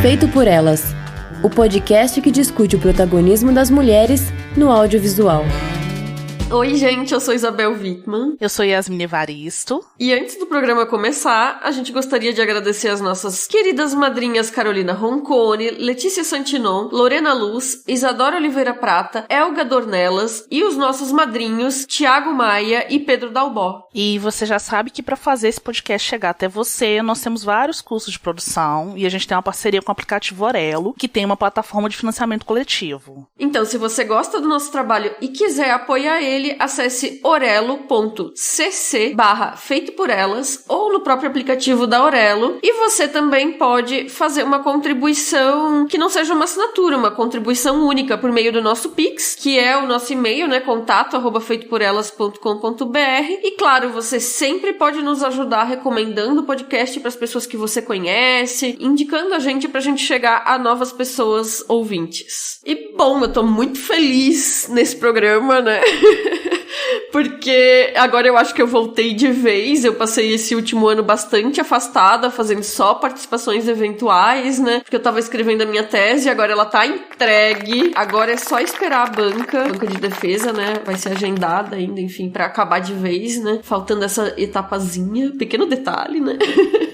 Feito por Elas, o podcast que discute o protagonismo das mulheres no audiovisual. Oi, gente, eu sou Isabel Wittmann. Eu sou Yasmin Evaristo. E antes do programa começar, a gente gostaria de agradecer as nossas queridas madrinhas Carolina Roncone, Letícia Santinon, Lorena Luz, Isadora Oliveira Prata, Elga Dornelas e os nossos madrinhos Tiago Maia e Pedro Dalbó. E você já sabe que para fazer esse podcast chegar até você, nós temos vários cursos de produção e a gente tem uma parceria com o aplicativo Orelo, que tem uma plataforma de financiamento coletivo. Então, se você gosta do nosso trabalho e quiser apoiar ele, acesse orelo.cc/feito por elas ou no próprio aplicativo da Orelo, e você também pode fazer uma contribuição que não seja uma assinatura, uma contribuição única por meio do nosso Pix, que é o nosso e-mail, né, contato@feitoporelas.com.br. E claro, você sempre pode nos ajudar recomendando o podcast para as pessoas que você conhece, indicando a gente pra gente chegar a novas pessoas ouvintes. E bom, eu tô muito feliz nesse programa, né? Porque agora eu acho que eu voltei de vez. Eu passei esse último ano bastante afastada, fazendo só participações eventuais, né? Porque eu tava escrevendo a minha tese, agora ela tá entregue. Agora é só esperar a banca de defesa, né? Vai ser agendada ainda, enfim, pra acabar de vez, né? Faltando essa etapazinha, pequeno detalhe, né?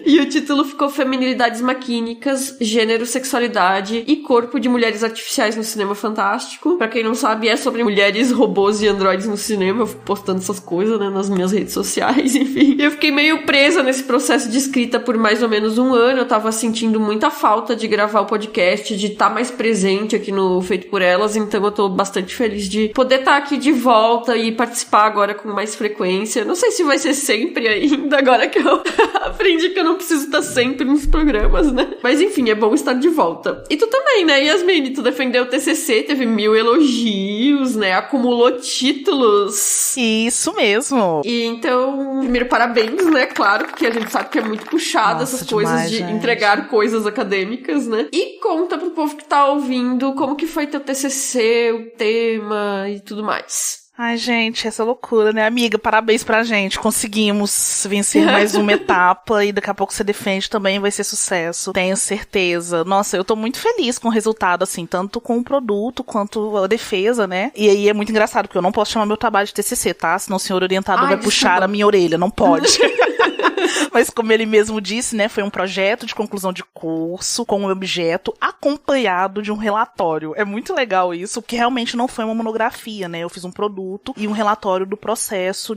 E o título ficou Feminilidades Maquínicas, Gênero, Sexualidade e Corpo de Mulheres Artificiais no Cinema Fantástico. Pra quem não sabe, é sobre mulheres, robôs e androides no cinema. Eu fico postando essas coisas, né, nas minhas redes sociais, enfim. Eu fiquei meio presa nesse processo de escrita por mais ou menos um ano. Eu tava sentindo muita falta de gravar o podcast, de estar mais presente aqui no Feito por Elas, então eu tô bastante feliz de poder estar aqui de volta e participar agora com mais frequência. Não sei se vai ser sempre ainda, agora que eu aprendi que eu não preciso estar sempre nos programas, né? Mas enfim, é bom estar de volta. E tu também, né, Yasmin? Tu defendeu o TCC, teve 1000 elogios, né? Acumulou títulos. Isso mesmo. E então, primeiro, parabéns, né? Claro, porque a gente sabe que é muito puxado. Nossa, essas coisas demais, de gente. Entregar coisas acadêmicas, né? E conta pro povo que tá ouvindo como que foi teu TCC, o tema e tudo mais. Ai, gente, essa loucura, né, amiga? Parabéns pra gente. Conseguimos vencer mais uma etapa e daqui a pouco você defende também, vai ser sucesso. Tenho certeza. Nossa, eu tô muito feliz com o resultado, assim, tanto com o produto quanto a defesa, né? E aí é muito engraçado, porque eu não posso chamar meu trabalho de TCC, tá? Senão o senhor orientador vai puxar a minha orelha. Não pode. Mas como ele mesmo disse, né, foi um projeto de conclusão de curso com um objeto acompanhado de um relatório. É muito legal isso, porque realmente não foi uma monografia, né? Eu fiz um produto e um relatório do processo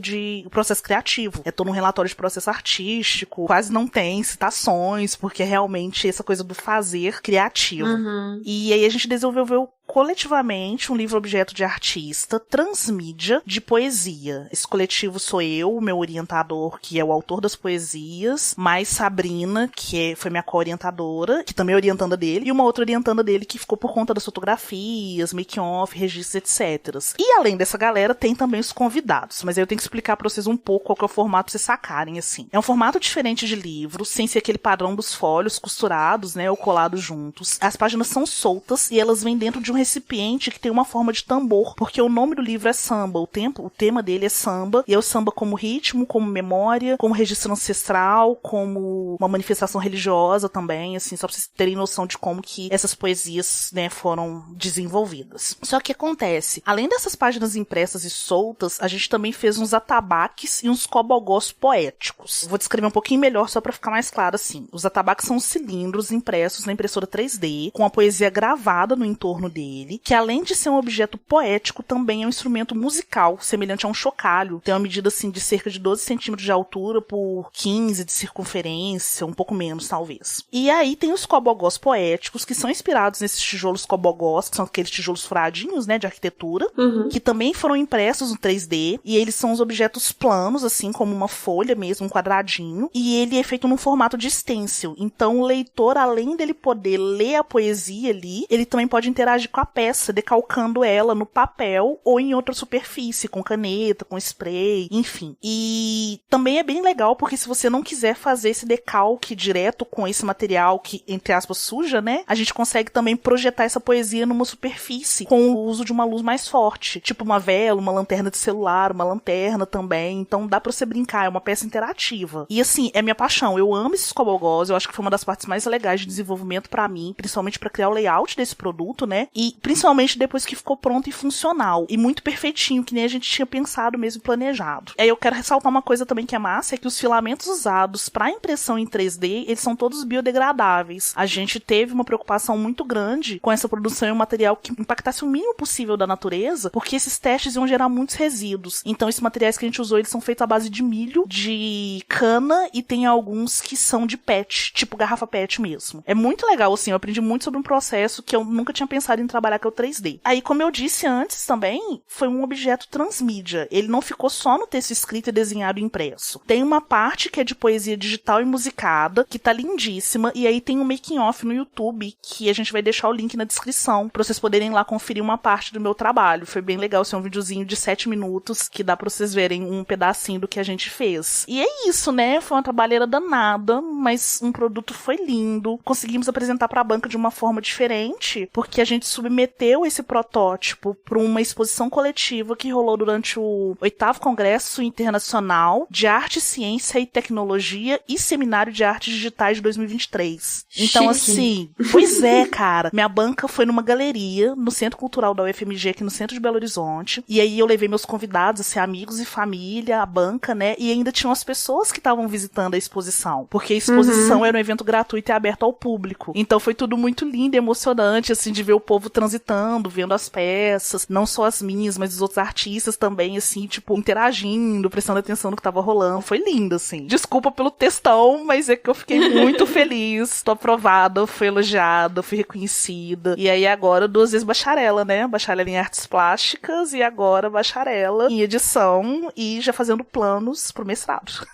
criativo. É todo um relatório de processo artístico, quase não tem citações, porque é realmente essa coisa do fazer criativo. Uhum. E aí a gente desenvolveu coletivamente um livro-objeto de artista transmídia de poesia. Esse coletivo sou eu, o meu orientador, que é o autor das poesias, mais Sabrina, que foi minha co-orientadora, que também é orientanda dele, e uma outra orientanda dele que ficou por conta das fotografias, make-off, registros, etc. E além dessa galera, tem também os convidados, mas aí eu tenho que explicar pra vocês um pouco qual que é o formato pra vocês sacarem, assim. É um formato diferente de livro, sem ser aquele padrão dos folhos costurados, né, ou colados juntos. As páginas são soltas e elas vêm dentro de um recipiente que tem uma forma de tambor, porque o nome do livro é samba, o tema dele é samba, e é o samba como ritmo, como memória, como registro ancestral, como uma manifestação religiosa também, assim, só pra vocês terem noção de como que essas poesias, né, foram desenvolvidas. Só que acontece, além dessas páginas impressas e soltas, a gente também fez uns atabaques e uns cobogós poéticos. Vou descrever um pouquinho melhor só pra ficar mais claro, assim. Os atabaques são cilindros impressos na impressora 3D, com a poesia gravada no entorno dele, que além de ser um objeto poético, também é um instrumento musical, semelhante a um chocalho. Tem uma medida assim de cerca de 12 centímetros de altura por 15 de circunferência, um pouco menos talvez. E aí tem os cobogós poéticos, que são inspirados nesses tijolos cobogós, que são aqueles tijolos furadinhos, né, de arquitetura, que também foram impressos no 3D, e eles são os objetos planos, assim como uma folha mesmo, um quadradinho, e ele é feito num formato de stencil. Então o leitor, além dele poder ler a poesia ali, ele também pode interagir com a peça, decalcando ela no papel ou em outra superfície, com caneta, com spray, enfim. E também é bem legal, porque se você não quiser fazer esse decalque direto com esse material que, entre aspas, suja, né? A gente consegue também projetar essa poesia numa superfície com o uso de uma luz mais forte. Tipo uma vela, uma lanterna de celular, uma lanterna também. Então dá pra você brincar, é uma peça interativa. E assim, é minha paixão. Eu amo esses cobogós, eu acho que foi uma das partes mais legais de desenvolvimento pra mim, principalmente pra criar o layout desse produto, né? E principalmente depois que ficou pronto e funcional. E muito perfeitinho, que nem a gente tinha pensado mesmo, planejado. Aí eu quero ressaltar uma coisa também que é massa, é que os filamentos usados pra impressão em 3D, eles são todos biodegradáveis. A gente teve uma preocupação muito grande com essa produção em um material que impactasse o mínimo possível da natureza, porque esses testes iam gerar muitos resíduos. Então esses materiais que a gente usou, eles são feitos à base de milho, de cana, e tem alguns que são de PET, tipo garrafa PET mesmo. É muito legal, assim, eu aprendi muito sobre um processo que eu nunca tinha pensado em trabalhar, que é o 3D. Aí, como eu disse antes também, foi um objeto transmídia. Ele não ficou só no texto escrito e desenhado e impresso. Tem uma parte que é de poesia digital e musicada, que tá lindíssima, e aí tem um making off no YouTube, que a gente vai deixar o link na descrição, pra vocês poderem lá conferir uma parte do meu trabalho. Foi bem legal, ser um videozinho de 7 minutos, que dá pra vocês verem um pedacinho do que a gente fez. E é isso, né? Foi uma trabalheira danada, mas um produto foi lindo. Conseguimos apresentar pra banca de uma forma diferente, porque a gente submeteu esse protótipo para uma exposição coletiva que rolou durante o 8º Congresso Internacional de Arte, Ciência e Tecnologia e Seminário de Artes Digitais de 2023. Então, assim, pois é, cara. Minha banca foi numa galeria no Centro Cultural da UFMG, aqui no centro de Belo Horizonte. E aí eu levei meus convidados, assim, amigos e família, a banca, né? E ainda tinham as pessoas que estavam visitando a exposição. Porque a exposição era um evento gratuito e aberto ao público. Então foi tudo muito lindo e emocionante, assim, de ver o povo transitando, vendo as peças, não só as minhas, mas os outros artistas também, assim, tipo, interagindo, prestando atenção no que tava rolando. Foi lindo, assim. Desculpa pelo textão, mas é que eu fiquei muito feliz. Tô aprovada, fui elogiada, fui reconhecida. E aí agora 2 vezes bacharela, né? Bacharela em artes plásticas e agora bacharela em edição e já fazendo planos pro mestrado.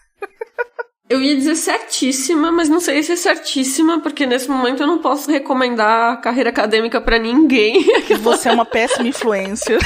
Eu ia dizer certíssima, mas não sei se é certíssima, porque nesse momento eu não posso recomendar a carreira acadêmica pra ninguém. Você é uma péssima influência.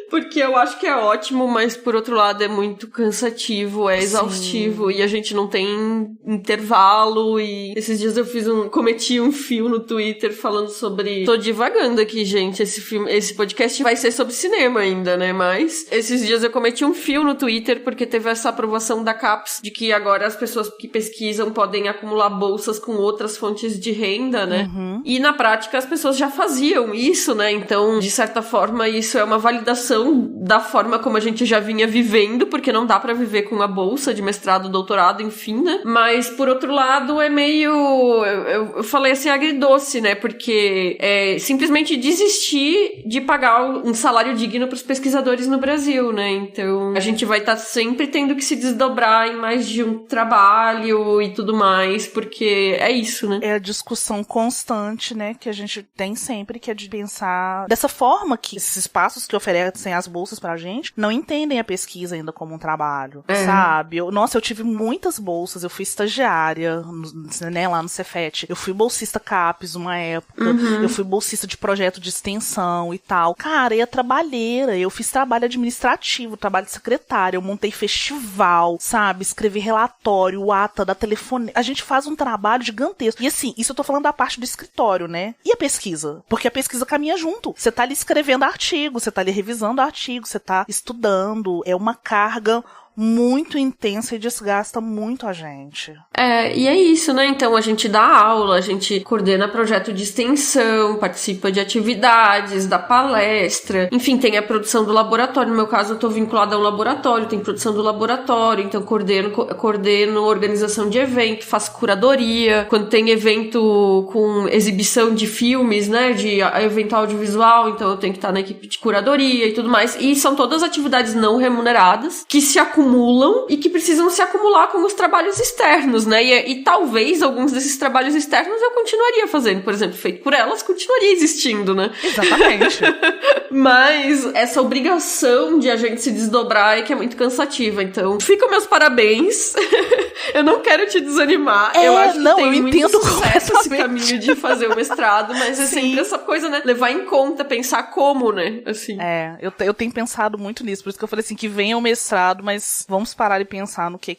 Porque eu acho que é ótimo, mas por outro lado é muito cansativo, é exaustivo. Sim. E a gente não tem intervalo. E esses dias eu cometi um fio no Twitter falando sobre... Tô divagando aqui, gente, esse podcast vai ser sobre cinema ainda, né? Mas esses dias eu cometi um fio no Twitter porque teve essa aprovação da CAPES de que agora as pessoas que pesquisam podem acumular bolsas com outras fontes de renda, né? Uhum. E na prática as pessoas já faziam isso, né? Então, de certa forma, isso é uma validação da forma como a gente já vinha vivendo, porque não dá pra viver com a bolsa de mestrado, doutorado, enfim, né? Mas, por outro lado, é meio... Eu falei assim, agridoce, né? Porque é simplesmente desistir de pagar um salário digno pros pesquisadores no Brasil, né? Então, a gente vai estar sempre tendo que se desdobrar em mais de um trabalho e tudo mais, porque é isso, né? É a discussão constante, né? Que a gente tem sempre, que é de pensar dessa forma que esses espaços que oferecem as bolsas pra gente não entendem a pesquisa ainda como um trabalho, sabe? Eu tive muitas bolsas, eu fui estagiária, né, lá no Cefet, eu fui bolsista CAPES uma época, eu fui bolsista de projeto de extensão e tal. Cara, e a trabalheira, eu fiz trabalho administrativo, trabalho de secretária, eu montei festival, sabe? Escrevi relatório, ata da telefone. A gente faz um trabalho gigantesco. E assim, isso eu tô falando da parte do escritório, né? E a pesquisa? Porque a pesquisa caminha junto. Você tá ali escrevendo artigo, você tá ali revisando artigo, você tá estudando, é uma carga muito intensa e desgasta muito a gente. E é isso, né? Então a gente dá aula, a gente coordena projeto de extensão, participa de atividades, dá palestra, enfim, tem a produção do laboratório. No meu caso, eu tô vinculada a um laboratório, tem produção do laboratório, então coordeno organização de evento, faço curadoria. Quando tem evento com exibição de filmes, né? De evento audiovisual, então eu tenho que estar na equipe de curadoria e tudo mais. E são todas atividades não remuneradas que se acumulam e que precisam se acumular com os trabalhos externos, né? E talvez alguns desses trabalhos externos eu continuaria fazendo. Por exemplo, Feito por Elas continuaria existindo, né? Exatamente. Mas essa obrigação de a gente se desdobrar é que é muito cansativa. Então, ficam meus parabéns Eu não quero te desanimar. Eu acho que tem eu muito entendo sucesso esse caminho de fazer o mestrado, mas é sempre essa coisa, né? Levar em conta, pensar como, né? Assim. Eu tenho pensado muito nisso, por isso que eu falei assim, que venha o mestrado, mas vamos parar e pensar no que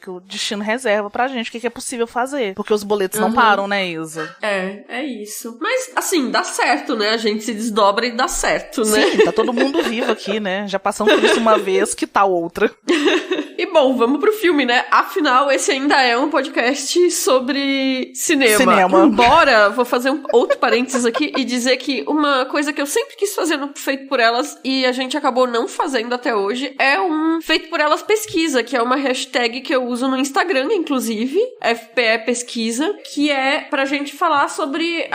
o destino reserva pra gente, o que é possível fazer. Porque os boletos não param, né, Isa? É isso. Mas, assim, dá certo, né? A gente se desdobra e dá certo, né? Sim, tá todo mundo vivo aqui, né? Já passamos por isso uma vez, que tal outra? E bom, vamos pro filme, né? Afinal, esse ainda é um podcast sobre cinema. Embora, vou fazer outro parênteses aqui e dizer que uma coisa que eu sempre quis fazer no Feito por Elas e a gente acabou não fazendo até hoje é um Feito por Elas Pesquisa, que é uma hashtag que eu uso no Instagram, inclusive, FPE Pesquisa, que é pra gente falar sobre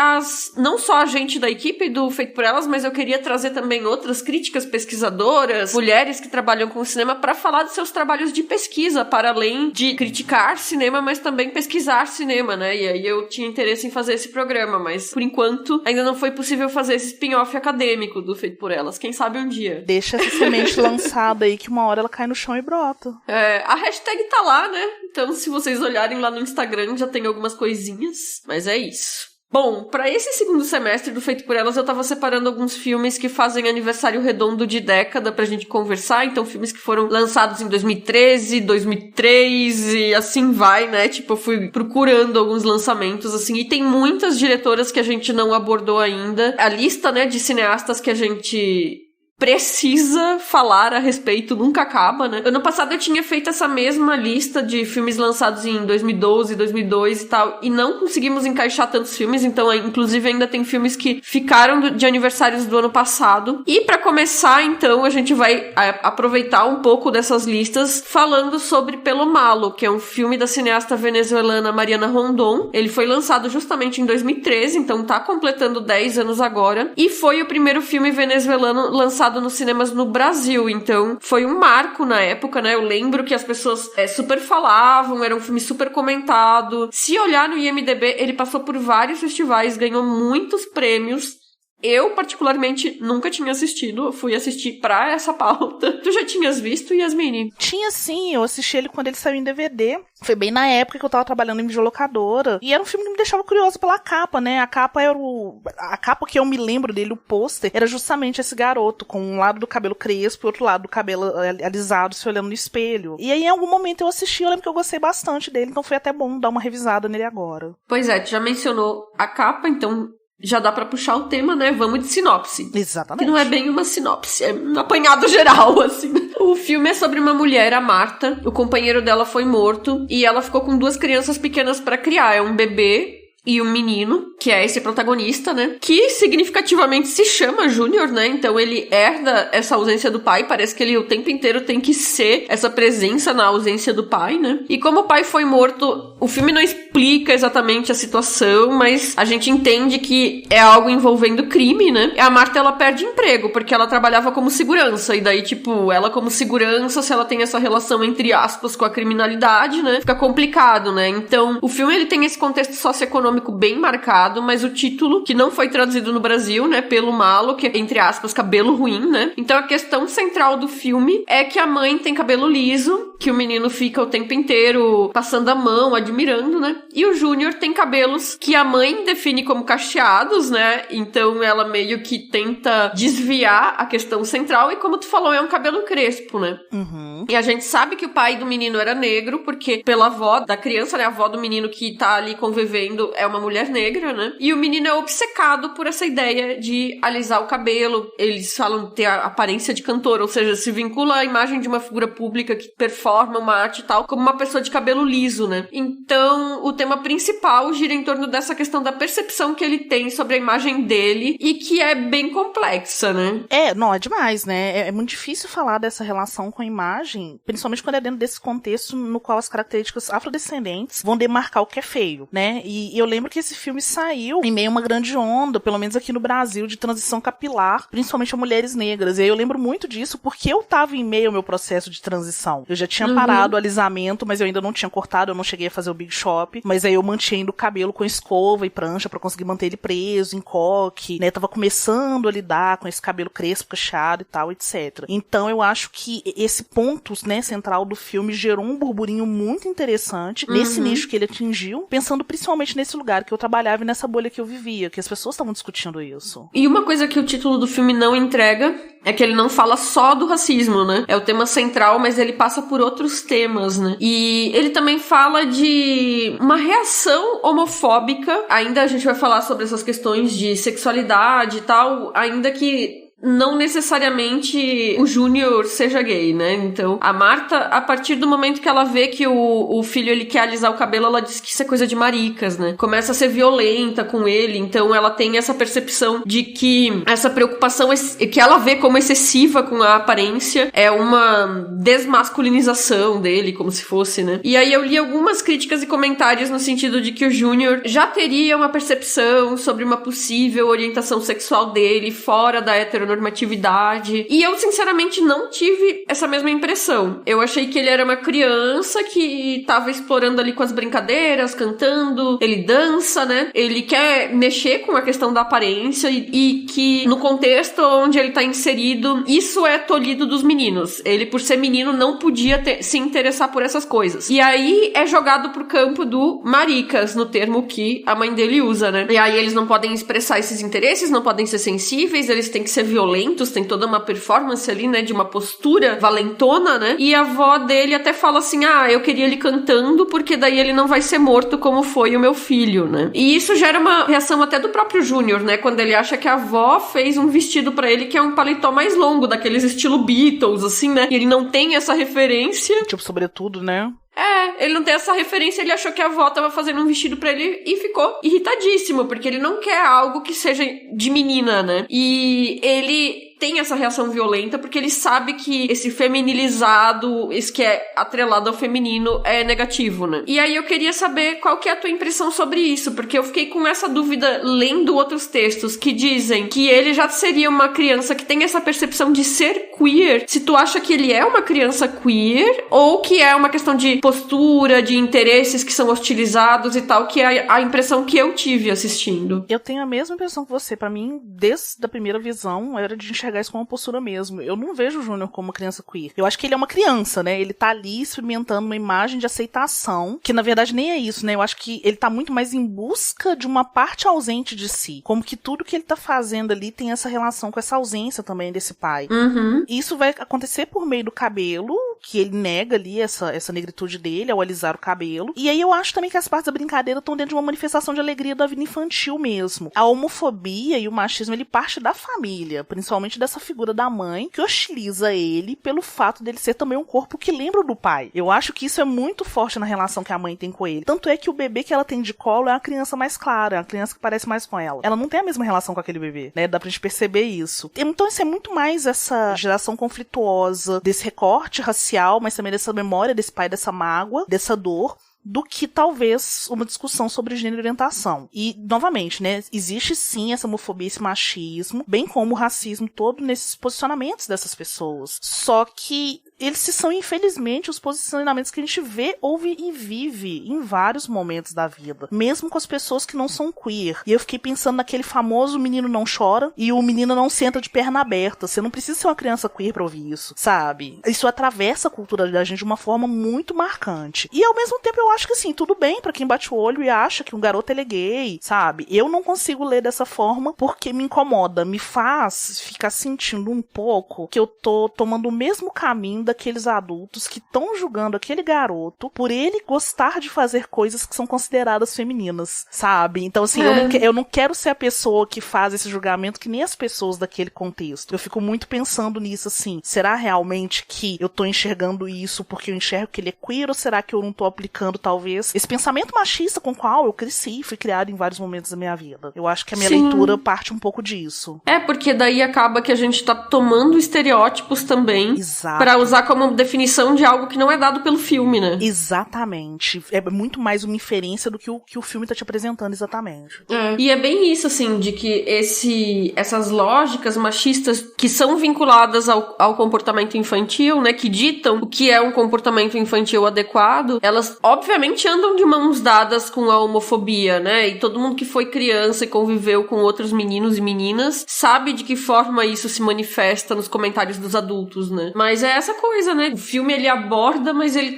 não só a gente da equipe do Feito por Elas, mas eu queria trazer também outras críticas pesquisadoras, mulheres que trabalham com cinema, pra falar de seus trabalhos de pesquisa, para além de criticar cinema, mas também pesquisar cinema, né? E aí eu tinha interesse em fazer esse programa, mas por enquanto ainda não foi possível fazer esse spin-off acadêmico do Feito por Elas. Quem sabe um dia. Deixa essa semente lançada aí que uma hora ela cai no chão e brota. A hashtag tá lá, né? Então se vocês olharem lá no Instagram já tem algumas coisinhas, mas é isso. Bom, pra esse segundo semestre do Feito por Elas, eu tava separando alguns filmes que fazem aniversário redondo de década pra gente conversar. Então, filmes que foram lançados em 2013, 2003 e assim vai, né? Tipo, eu fui procurando alguns lançamentos, assim. E tem muitas diretoras que a gente não abordou ainda. A lista, né, de cineastas que a gente precisa falar a respeito nunca acaba, né? Ano passado eu tinha feito essa mesma lista de filmes lançados em 2012, 2002 e tal, e não conseguimos encaixar tantos filmes, então inclusive ainda tem filmes que ficaram de aniversários do ano passado. E pra começar, então, a gente vai aproveitar um pouco dessas listas falando sobre Pelo Malo, que é um filme da cineasta venezuelana Mariana Rondón. Ele foi lançado justamente em 2013, então tá completando 10 anos agora, e foi o primeiro filme venezuelano lançado nos cinemas no Brasil, então foi um marco na época, né? Eu lembro que as pessoas super falavam, era um filme super comentado. Se olhar no IMDb, ele passou por vários festivais, ganhou muitos prêmios. Eu, particularmente, nunca tinha assistido. Eu fui assistir pra essa pauta. Tu já tinhas visto, Yasmine? Tinha sim, eu assisti ele quando ele saiu em DVD. Foi bem na época que eu tava trabalhando em videolocadora. E era um filme que me deixava curiosa pela capa, né? A capa era a capa que eu me lembro dele, o pôster, era justamente esse garoto, com um lado do cabelo crespo e outro lado do cabelo alisado, se olhando no espelho. E aí, em algum momento, eu assisti, eu lembro que eu gostei bastante dele, então foi até bom dar uma revisada nele agora. Pois é, tu já mencionou a capa, então já dá pra puxar o tema, né? Vamos de sinopse. Exatamente. Que não é bem uma sinopse, é um apanhado geral, assim. O filme é sobre uma mulher, a Marta. O companheiro dela foi morto e ela ficou com 2 crianças pequenas pra criar. É um bebê e um menino, que é esse protagonista, né? Que significativamente se chama Júnior, né? Então ele herda essa ausência do pai. Parece que ele o tempo inteiro tem que ser essa presença na ausência do pai, né? E como o pai foi morto, o filme não explica exatamente a situação, mas a gente entende que é algo envolvendo crime, né? E a Marta, ela perde emprego, porque ela trabalhava como segurança. E daí, tipo, ela como segurança, se ela tem essa relação, entre aspas, com a criminalidade, né? Fica complicado, né? Então, o filme, ele tem esse contexto socioeconômico bem marcado, mas o título, que não foi traduzido no Brasil, né, Pelo Malo, que é, entre aspas, cabelo ruim, né? Então a questão central do filme é que a mãe tem cabelo liso, que o menino fica o tempo inteiro passando a mão, admirando, né? E o Júnior tem cabelos que a mãe define como cacheados, né? Então ela meio que tenta desviar a questão central e, como tu falou, é um cabelo crespo, né? Uhum. E a gente sabe que o pai do menino era negro, porque pela avó da criança, né? A avó do menino que tá ali convivendo é uma mulher negra, né? E o menino é obcecado por essa ideia de alisar o cabelo. Eles falam ter a aparência de cantor, ou seja, se vincula à imagem de uma figura pública que performa uma arte e tal, como uma pessoa de cabelo liso, né? Então, o tema principal gira em torno dessa questão da percepção que ele tem sobre a imagem dele e que é bem complexa, né? Não, é demais, né? É muito difícil falar dessa relação com a imagem, principalmente quando é dentro desse contexto no qual as características afrodescendentes vão demarcar o que é feio, né? E eu lembro que esse filme saiu em meio a uma grande onda, pelo menos aqui no Brasil, de transição capilar, principalmente a mulheres negras. E aí eu lembro muito disso porque eu tava em meio ao meu processo de transição. Eu já tinha parado o alisamento, mas eu ainda não tinha cortado, eu não cheguei a fazer o Big Shop, mas aí eu mantinha ainda o cabelo com escova e prancha pra conseguir manter ele preso, em coque, né? Tava começando a lidar com esse cabelo crespo, cacheado e tal, etc. Então eu acho que esse ponto, né, central do filme gerou um burburinho muito interessante nesse nicho que ele atingiu, pensando principalmente nesse lugar que eu trabalhava e nessa bolha que eu vivia, que as pessoas estavam discutindo isso. E uma coisa que o título do filme não entrega é que ele não fala só do racismo, né? É o tema central, mas ele passa por outros temas, né? E ele também fala de uma reação homofóbica. Ainda a gente vai falar sobre essas questões de sexualidade e tal, ainda que não necessariamente o Júnior seja gay, né? Então, a Marta, a partir do momento que ela vê que o filho, ele quer alisar o cabelo, ela diz que isso é coisa de maricas, né? Começa a ser violenta com ele, então ela tem essa percepção de que essa preocupação que ela vê como excessiva com a aparência é uma desmasculinização dele, como se fosse, né? E aí eu li algumas críticas e comentários no sentido de que o Júnior já teria uma percepção sobre uma possível orientação sexual dele fora da heteronormatividade. E eu, sinceramente, não tive essa mesma impressão. Eu achei que ele era uma criança que tava explorando ali com as brincadeiras, cantando, ele dança, né? Ele quer mexer com a questão da aparência e que no contexto onde ele tá inserido, isso é tolhido dos meninos. Ele, por ser menino, não podia se interessar por essas coisas. E aí é jogado pro campo do maricas, no termo que a mãe dele usa, né? E aí eles não podem expressar esses interesses, não podem ser sensíveis, eles têm que ser violentos, tem toda uma performance ali, né, de uma postura valentona, né, e a avó dele até fala assim, eu queria ele cantando, porque daí ele não vai ser morto como foi o meu filho, né, e isso gera uma reação até do próprio Júnior, né, quando ele acha que a avó fez um vestido pra ele que é um paletó mais longo, daqueles estilo Beatles, assim, né, e ele não tem essa referência. Tipo, sobretudo, né? Ele não tem essa referência, ele achou que a avó tava fazendo um vestido pra ele e ficou irritadíssimo, porque ele não quer algo que seja de menina, né? E ele tem essa reação violenta porque ele sabe que esse feminilizado, esse que é atrelado ao feminino, é negativo, né? E aí eu queria saber qual que é a tua impressão sobre isso, porque eu fiquei com essa dúvida lendo outros textos que dizem que ele já seria uma criança que tem essa percepção de ser queer. Se tu acha que ele é uma criança queer ou que é uma questão de postura, de interesses que são hostilizados e tal, que é a impressão que eu tive assistindo. Eu tenho a mesma impressão que você. Pra mim, desde a primeira visão, era de enxergar isso como uma postura mesmo. Eu não vejo o Júnior como uma criança queer. Eu acho que ele é uma criança, né? Ele tá ali experimentando uma imagem de aceitação, que na verdade nem é isso, né? Eu acho que ele tá muito mais em busca de uma parte ausente de si. Como que tudo que ele tá fazendo ali tem essa relação com essa ausência também desse pai. Isso vai acontecer por meio do cabelo, que ele nega ali essa negritude dele ao alisar o cabelo. E aí eu acho também que as partes da brincadeira estão dentro de uma manifestação de alegria da vida infantil mesmo. A homofobia e o machismo, ele parte da família, principalmente dessa figura da mãe, que hostiliza ele pelo fato dele ser também um corpo que lembra do pai. Eu acho que isso é muito forte na relação que a mãe tem com ele. Tanto é que o bebê que ela tem de colo é a criança mais clara, é a criança que parece mais com ela. Ela não tem a mesma relação com aquele bebê, né? Dá pra gente perceber isso. Então isso é muito mais essa geração conflituosa, desse recorte racial, mas também dessa memória desse pai, dessa mágoa, dessa dor, do que talvez uma discussão sobre gênero e orientação. E, novamente, né, existe sim essa homofobia, esse machismo, bem como o racismo todo nesses posicionamentos dessas pessoas. Só que eles são, infelizmente, os posicionamentos que a gente vê, ouve e vive em vários momentos da vida. Mesmo com as pessoas que não são queer. E eu fiquei pensando naquele famoso menino não chora e o menino não senta de perna aberta. Você não precisa ser uma criança queer pra ouvir isso, sabe? Isso atravessa a cultura da gente de uma forma muito marcante. E, ao mesmo tempo, eu acho que, assim, tudo bem pra quem bate o olho e acha que um garoto ele é gay, sabe? Eu não consigo ler dessa forma porque me incomoda. Me faz ficar sentindo um pouco que eu tô tomando o mesmo caminho daqueles adultos que estão julgando aquele garoto por ele gostar de fazer coisas que são consideradas femininas, sabe? Então, assim, eu não quero ser a pessoa que faz esse julgamento que nem as pessoas daquele contexto. Eu fico muito pensando nisso, assim, será realmente que eu tô enxergando isso porque eu enxergo que ele é queer ou será que eu não tô aplicando, talvez, esse pensamento machista com o qual eu cresci e fui criado em vários momentos da minha vida? Eu acho que a minha leitura parte um pouco disso. Porque daí acaba que a gente tá tomando estereótipos também pra usar usar como definição de algo que não é dado pelo filme, né? Exatamente. É muito mais uma inferência do que o filme tá te apresentando exatamente. E é bem isso, assim, de que essas lógicas machistas que são vinculadas ao comportamento infantil, né, que ditam o que é um comportamento infantil adequado, elas obviamente andam de mãos dadas com a homofobia, né, e todo mundo que foi criança e conviveu com outros meninos e meninas sabe de que forma isso se manifesta nos comentários dos adultos, né. Mas é essa coisa, né, o filme ele aborda, mas ele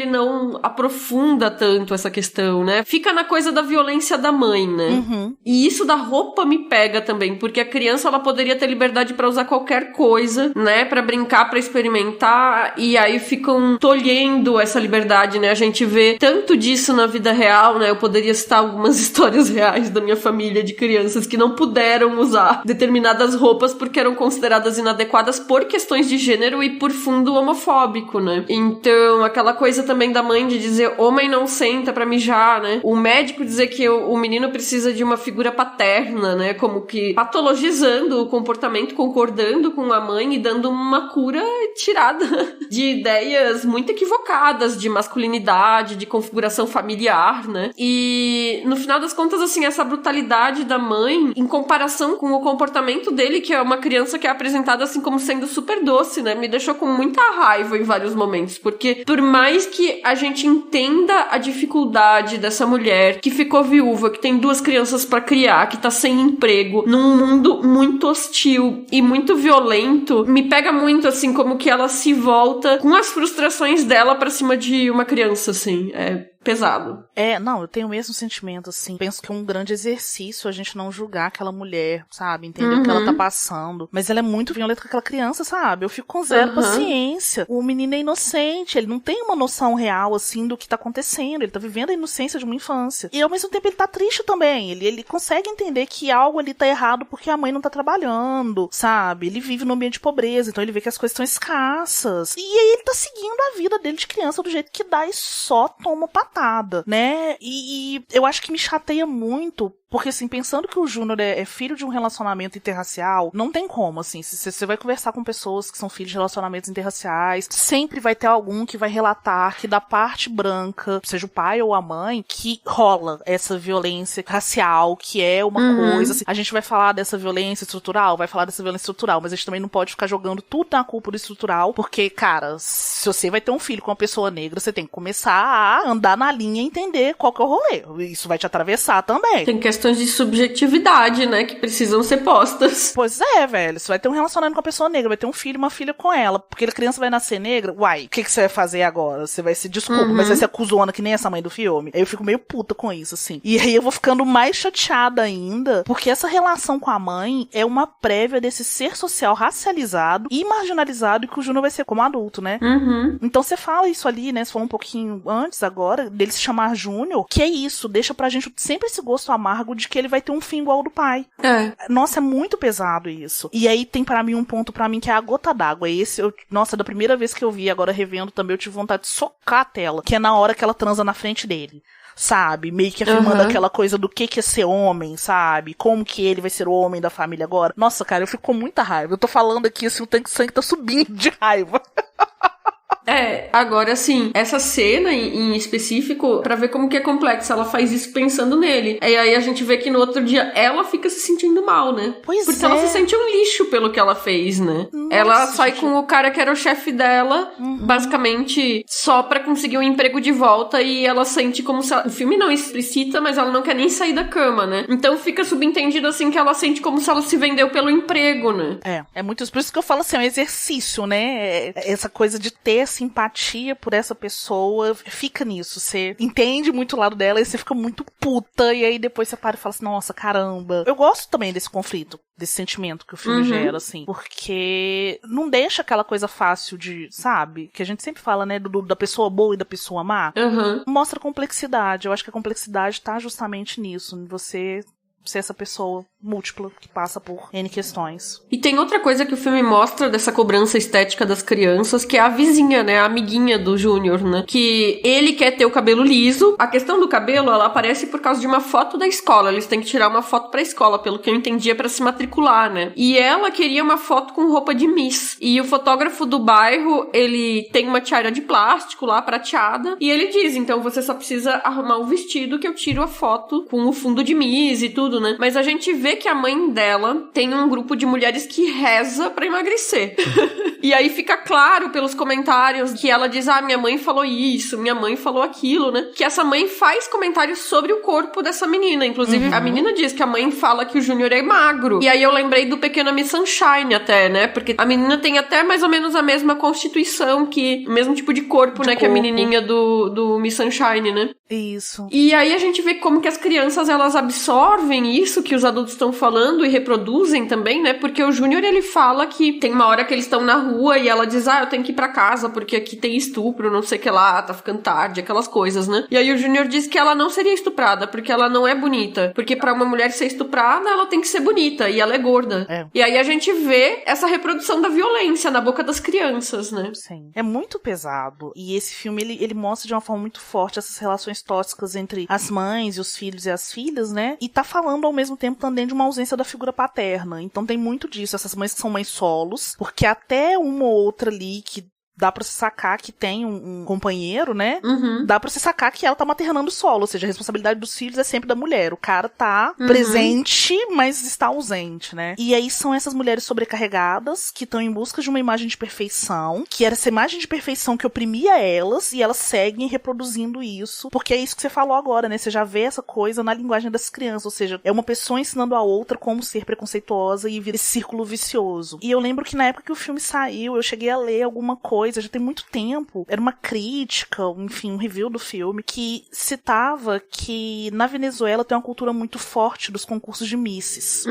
não aprofunda tanto essa questão, né, fica na coisa da violência da mãe, né. Uhum. E isso da roupa me pega também, porque a criança ela poderia ter liberdade pra usar qualquer coisa, né, pra brincar, pra experimentar, e aí ficam tolhendo essa liberdade, né, a gente vê tanto disso na vida real, né, eu poderia citar algumas histórias reais da minha família de crianças que não puderam usar determinadas roupas porque eram consideradas inadequadas por questões de gênero e por fundo homofóbico, né. Então, aquela coisa também da mãe de dizer, homem não senta pra mijar, né, o médico dizer que o menino precisa de uma figura paterna, né, como que patologizando o comportamento, concordando com a mãe e dando uma cura tirada de ideias muito equivocadas de masculinidade, de configuração familiar, né, e no final das contas, assim, essa brutalidade da mãe, em comparação com o comportamento dele, que é uma criança que é apresentada assim como sendo super doce, né, me deixou com muita raiva em vários momentos, porque por mais que a gente entenda a dificuldade dessa mulher que ficou viúva, que tem 2 crianças pra criar, que tá sem emprego, num mundo muito hostil e muito violento, me pega muito, assim, como que ela se volta com as frustrações dela pra cima de uma criança, assim, pesado. Não, eu tenho o mesmo sentimento, assim. Penso que é um grande exercício a gente não julgar aquela mulher, sabe? Entender o que ela tá passando. Mas ela é muito violenta com aquela criança, sabe? Eu fico com zero paciência. O menino é inocente, ele não tem uma noção real, assim, do que tá acontecendo. Ele tá vivendo a inocência de uma infância. E ao mesmo tempo ele tá triste também. Ele consegue entender que algo ali tá errado porque a mãe não tá trabalhando, sabe? Ele vive num ambiente de pobreza, então ele vê que as coisas estão escassas. E aí ele tá seguindo a vida dele de criança do jeito que dá e só toma patada, né? E eu acho que me chateia muito, porque, assim, pensando que o Júnior é filho de um relacionamento interracial, não tem como, assim, se você vai conversar com pessoas que são filhos de relacionamentos interraciais, sempre vai ter algum que vai relatar que da parte branca, seja o pai ou a mãe, que rola essa violência racial, que é uma coisa, assim, a gente vai falar dessa violência estrutural, mas a gente também não pode ficar jogando tudo na culpa do estrutural, porque, cara, se você vai ter um filho com uma pessoa negra, você tem que começar a andar na linha e entender qual que é o rolê. Isso vai te atravessar também. Tem questões de subjetividade, né, que precisam ser postas. Pois é, velho. Você vai ter um relacionamento com a pessoa negra, vai ter um filho e uma filha com ela. Porque a criança vai nascer negra, uai, o que você vai fazer agora? Você vai se, desculpa, mas vai ser acusona que nem essa mãe do filme. Aí eu fico meio puta com isso, assim. E aí eu vou ficando mais chateada ainda, porque essa relação com a mãe é uma prévia desse ser social racializado e marginalizado que o Júnior vai ser como adulto, né? Então você fala isso ali, né? Você falou um pouquinho antes agora, dele se chamar Júnior, que é isso, deixa pra gente sempre esse gosto amargo de que ele vai ter um fim igual ao do pai. Nossa, é muito pesado isso. E aí tem pra mim um ponto pra mim que é a gota d'água. Nossa, da primeira vez que eu vi, agora revendo também, eu tive vontade de socar a tela, que é na hora que ela transa na frente dele. Sabe? Meio que afirmando aquela coisa do que é ser homem, sabe? Como que ele vai ser o homem da família agora. Nossa, cara, eu fico com muita raiva. Eu tô falando aqui, assim, o tanque de sangue tá subindo de raiva. Agora, assim, essa cena em específico, pra ver como que é complexa, ela faz isso pensando nele. E aí a gente vê que no outro dia ela fica se sentindo mal, né? Porque ela se sente um lixo pelo que ela fez, né? Nossa, ela sai com o cara que era o chefe dela, basicamente, só pra conseguir um emprego de volta, e ela sente como se ela... O filme não explicita, mas ela não quer nem sair da cama, né? Então fica subentendido, assim, que ela sente como se ela se vendeu pelo emprego, né? É muito por isso que eu falo assim, é um exercício, né? Essa coisa de ter simpatia por essa pessoa, fica nisso. Você entende muito o lado dela e você fica muito puta, e aí depois você para e fala assim, nossa, caramba. Eu gosto também desse conflito, desse sentimento que o filme gera, assim, porque não deixa aquela coisa fácil de, sabe? Que a gente sempre fala, né, da pessoa boa e da pessoa má. Mostra complexidade. Eu acho que a complexidade tá justamente nisso, em você ser essa pessoa múltipla que passa por N questões. E tem outra coisa que o filme mostra dessa cobrança estética das crianças, que é a vizinha, né? A amiguinha do Júnior, né? Que ele quer ter o cabelo liso. A questão do cabelo, ela aparece por causa de uma foto da escola. Eles têm que tirar uma foto pra escola, pelo que eu entendi, é pra se matricular, né? E ela queria uma foto com roupa de Miss. E o fotógrafo do bairro, ele tem uma tiara de plástico lá, prateada, e ele diz, então você só precisa arrumar um vestido que eu tiro a foto com o fundo de Miss e tudo, né? Mas a gente vê que a mãe dela tem um grupo de mulheres que reza pra emagrecer. E aí fica claro pelos comentários que ela diz, minha mãe falou isso, minha mãe falou aquilo, né? Que essa mãe faz comentários sobre o corpo dessa menina. Inclusive, a menina diz que a mãe fala que o Júnior é magro. E aí eu lembrei do Pequeno Miss Sunshine até, né? Porque a menina tem até mais ou menos a mesma constituição, o mesmo tipo de corpo, né? Que a menininha do Miss Sunshine, né? Isso. E aí a gente vê como que as crianças, elas absorvem isso que os adultos estão falando e reproduzem também, né? Porque o Júnior, ele fala que tem uma hora que eles estão na rua e ela diz, eu tenho que ir pra casa porque aqui tem estupro, não sei o que lá, tá ficando tarde, aquelas coisas, né? E aí o Júnior diz que ela não seria estuprada porque ela não é bonita. Porque pra uma mulher ser estuprada, ela tem que ser bonita e ela é gorda. E aí a gente vê essa reprodução da violência na boca das crianças, né? Sim. É muito pesado. E esse filme, ele mostra de uma forma muito forte essas relações tóxicas entre as mães e os filhos e as filhas, né? E tá falando ao mesmo tempo também de uma ausência da figura paterna. Então tem muito disso. Essas mães que são mães solos, porque até uma ou outra ali que dá pra se sacar que tem um companheiro, né? Dá pra se sacar que ela tá maternando solo, ou seja, a responsabilidade dos filhos é sempre da mulher. O cara tá presente, mas está ausente, né? E aí são essas mulheres sobrecarregadas que estão em busca de uma imagem de perfeição, que era essa imagem de perfeição que oprimia elas, e elas seguem reproduzindo isso, porque é isso que você falou agora, né? Você já vê essa coisa na linguagem das crianças, ou seja, é uma pessoa ensinando a outra como ser preconceituosa e vira esse círculo vicioso. E eu lembro que na época que o filme saiu, eu cheguei a ler alguma coisa, já tem muito tempo, era uma crítica, enfim, um review do filme, que citava que na Venezuela tem uma cultura muito forte dos concursos de misses.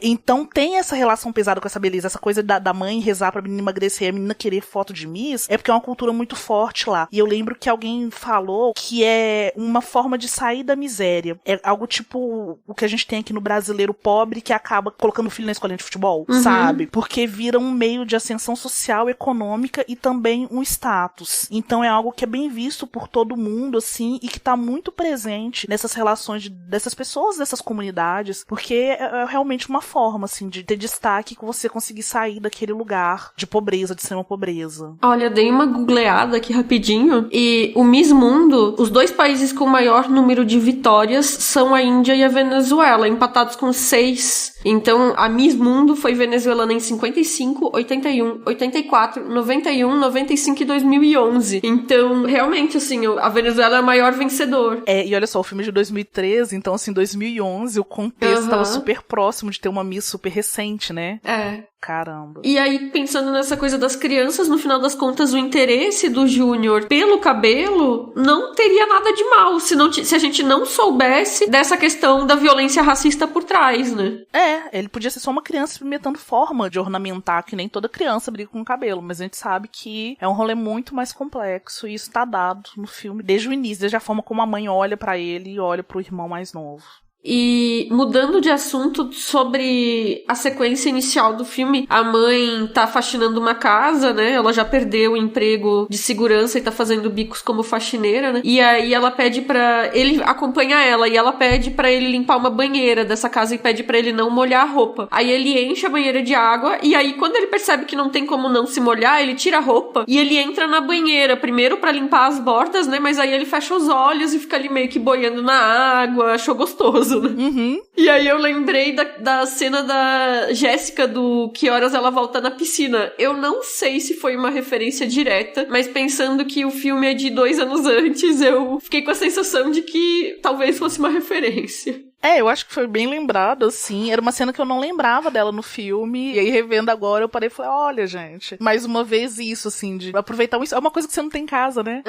Então tem essa relação pesada com essa beleza, essa coisa da mãe rezar pra menina emagrecer e a menina querer foto de miss, é porque é uma cultura muito forte lá. E eu lembro que alguém falou que é uma forma de sair da miséria. É algo tipo o que a gente tem aqui no brasileiro pobre que acaba colocando o filho na escolinha de futebol, sabe? Porque vira um meio de ascensão social, econômica e também um status. Então é algo que é bem visto por todo mundo, assim, e que tá muito presente nessas relações dessas pessoas, dessas comunidades, porque é realmente uma forma, assim, de ter destaque que você conseguir sair daquele lugar de pobreza, de extrema pobreza. Olha, dei uma googleada aqui rapidinho, e o Miss Mundo, os dois países com maior número de vitórias são a Índia e a Venezuela, empatados com 6. Então, a Miss Mundo foi venezuelana em 55, 81, 84, 91, 95 e 2011. Então, realmente, assim, a Venezuela é o maior vencedor. E olha só, o filme é de 2013, então, assim, 2011, o contexto tava super próximo de ter uma Miss super recente, né? Caramba. E aí, pensando nessa coisa das crianças, no final das contas, o interesse do Júnior pelo cabelo não teria nada de mal, se a gente não soubesse dessa questão da violência racista por trás, né? Ele podia ser só uma criança experimentando forma de ornamentar, que nem toda criança briga com o cabelo, mas a gente sabe que é um rolê muito mais complexo, e isso tá dado no filme desde o início, desde a forma como a mãe olha pra ele e olha pro irmão mais novo. E mudando de assunto, sobre a sequência inicial do filme, a mãe tá faxinando uma casa, né? Ela já perdeu o emprego de segurança e tá fazendo bicos como faxineira, né? E aí ela pede pra... Ele acompanha ela e ela pede pra ele limpar uma banheira dessa casa e pede pra ele não molhar a roupa. Aí ele enche a banheira de água e aí quando ele percebe que não tem como não se molhar, ele tira a roupa e ele entra na banheira, primeiro pra limpar as bordas, né? Mas aí ele fecha os olhos e fica ali meio que boiando na água, achou gostoso. E aí eu lembrei da cena da Jéssica do Que Horas Ela Volta na Piscina. Eu não sei se foi uma referência direta, mas pensando que o filme é de 2 anos antes, eu fiquei com a sensação de que talvez fosse uma referência. Eu acho que foi bem lembrado, assim. Era uma cena que eu não lembrava dela no filme. E aí, revendo agora, eu parei e falei, olha, gente, mais uma vez isso, assim, de aproveitar isso. É uma coisa que você não tem em casa, né?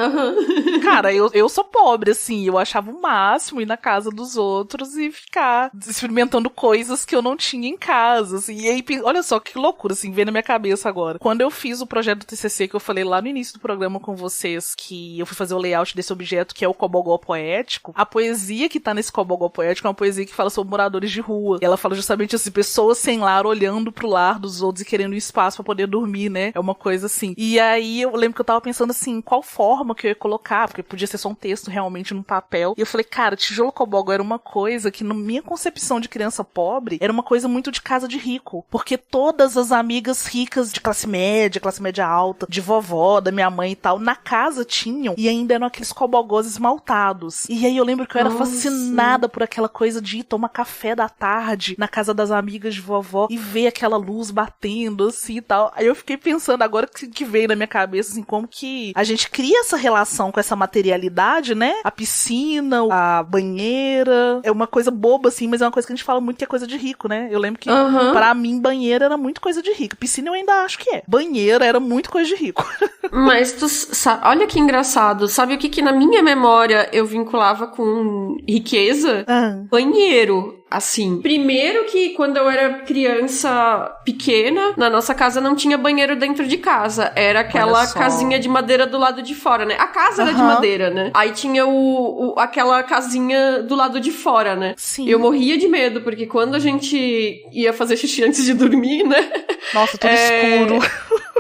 Cara, eu sou pobre, assim. Eu achava o máximo ir na casa dos outros e ficar experimentando coisas que eu não tinha em casa, assim. E aí, olha só que loucura, assim, veio na minha cabeça agora. Quando eu fiz o projeto do TCC, que eu falei lá no início do programa com vocês, que eu fui fazer o layout desse objeto, que é o cobogó poético, a poesia que tá nesse cobogó poético é uma poesia que fala sobre moradores de rua. E ela fala justamente assim, pessoas sem lar olhando pro lar dos outros e querendo espaço pra poder dormir, né? É uma coisa assim. E aí eu lembro que eu tava pensando assim, qual forma que eu ia colocar, porque podia ser só um texto realmente num papel. E eu falei, cara, tijolo cobogo era uma coisa que na minha concepção de criança pobre, era uma coisa muito de casa de rico. Porque todas as amigas ricas de classe média alta, de vovó, da minha mãe e tal, na casa tinham, e ainda eram aqueles cobogós esmaltados. E aí eu lembro que eu era fascinada por aquela coisa de ir tomar café da tarde na casa das amigas de vovó e ver aquela luz batendo assim e tal. Aí eu fiquei pensando agora que veio na minha cabeça assim, como que a gente cria essa relação com essa materialidade, né? A piscina, a banheira, é uma coisa boba assim, mas é uma coisa que a gente fala muito que é coisa de rico, né? Eu lembro que pra mim banheira era muito coisa de rico. Piscina eu ainda acho que é. Banheira era muito coisa de rico. Mas tu olha que engraçado, sabe o que na minha memória eu vinculava com riqueza? Banheiro. Assim, primeiro que quando eu era criança pequena, na nossa casa não tinha banheiro dentro de casa. Era aquela casinha de madeira do lado de fora, né? A casa era de madeira, né? Aí tinha aquela casinha do lado de fora, né? Sim. Eu morria de medo, porque quando a gente ia fazer xixi antes de dormir, né? Nossa, tudo escuro.